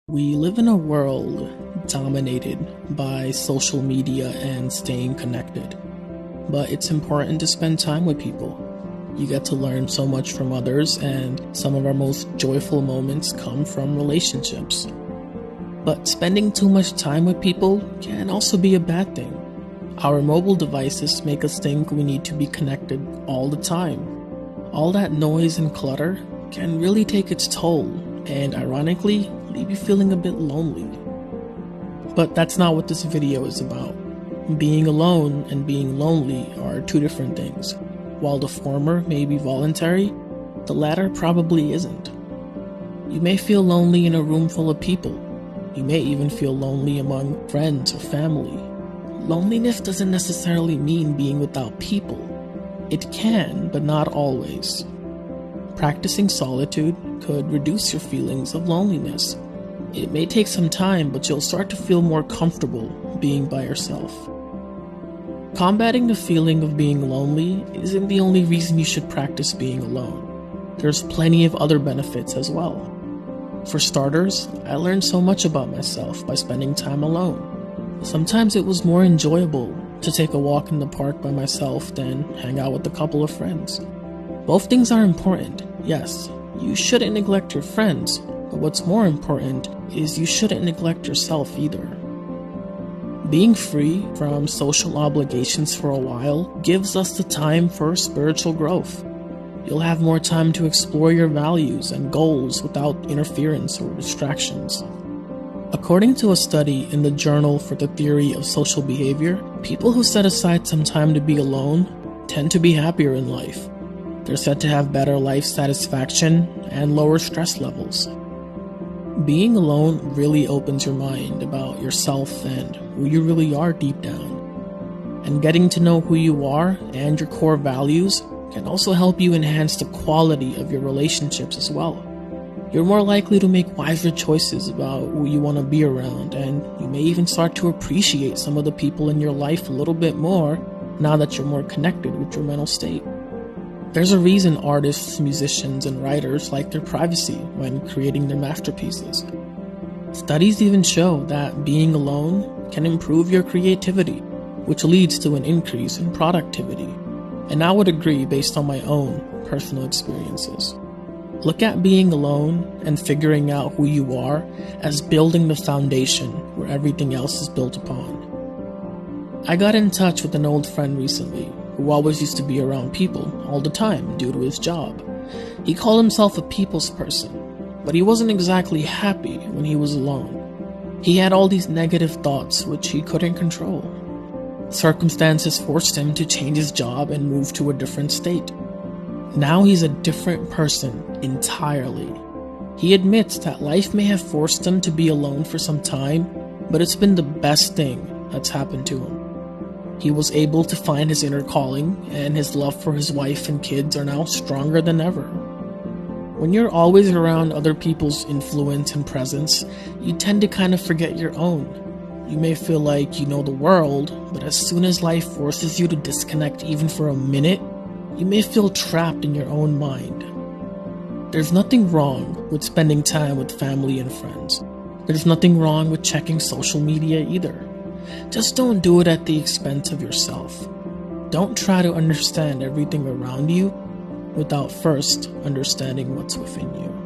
We live in a world dominated by social media and staying connected, but it's important to spend time with people. You get to learn so much from others, and some of our most joyful moments come from relationships. But spending too much time with people can also be a bad thing. Our mobile devices make us think we need to be connected all the time. All that noise and clutter can really take its toll, and ironically, leave you feeling a bit lonely. But that's not what this video is about. Being alone and being lonely are two different things. While the former may be voluntary, the latter probably isn't. You may feel lonely in a room full of people. You may even feel lonely among friends or family. Loneliness doesn't necessarily mean being without people. It can, but not always. Practicing solitude could reduce your feelings of loneliness. It may take some time, but you'll start to feel more comfortable being by yourself. Combating the feeling of being lonely isn't the only reason you should practice being alone. There's plenty of other benefits as well. For starters, I learned so much about myself by spending time alone. Sometimes it was more enjoyable to take a walk in the park by myself than hang out with a couple of friends. Both things are important, yes. You shouldn't neglect your friends, but what's more important is you shouldn't neglect yourself either. Being free from social obligations for a while gives us the time for spiritual growth. You'll have more time to explore your values and goals without interference or distractions. According to a study in the Journal for the Theory of Social Behavior, people who set aside some time to be alone tend to be happier in life. They're said to have better life satisfaction and lower stress levels. Being alone really opens your mind about yourself and who you really are deep down. And getting to know who you are and your core values can also help you enhance the quality of your relationships as well. You're more likely to make wiser choices about who you want to be around, and you may even start to appreciate some of the people in your life a little bit more now that you're more connected with your mental state. There's a reason artists, musicians, and writers like their privacy when creating their masterpieces. Studies even show that being alone can improve your creativity, which leads to an increase in productivity. And I would agree based on my own personal experiences. Look at being alone and figuring out who you are as building the foundation where everything else is built upon. I got in touch with an old friend recently who always used to be around people all the time due to his job. He called himself a people's person, but he wasn't exactly happy when he was alone. He had all these negative thoughts which he couldn't control. Circumstances forced him to change his job and move to a different state. Now he's a different person entirely. He admits that life may have forced him to be alone for some time, but it's been the best thing that's happened to him. He was able to find his inner calling, and his love for his wife and kids are now stronger than ever. When you're always around other people's influence and presence, you tend to kind of forget your own. You may feel like you know the world, but as soon as life forces you to disconnect even for a minute, you may feel trapped in your own mind. There's nothing wrong with spending time with family and friends. There's nothing wrong with checking social media either. Just don't do it at the expense of yourself. Don't try to understand everything around you without first understanding what's within you.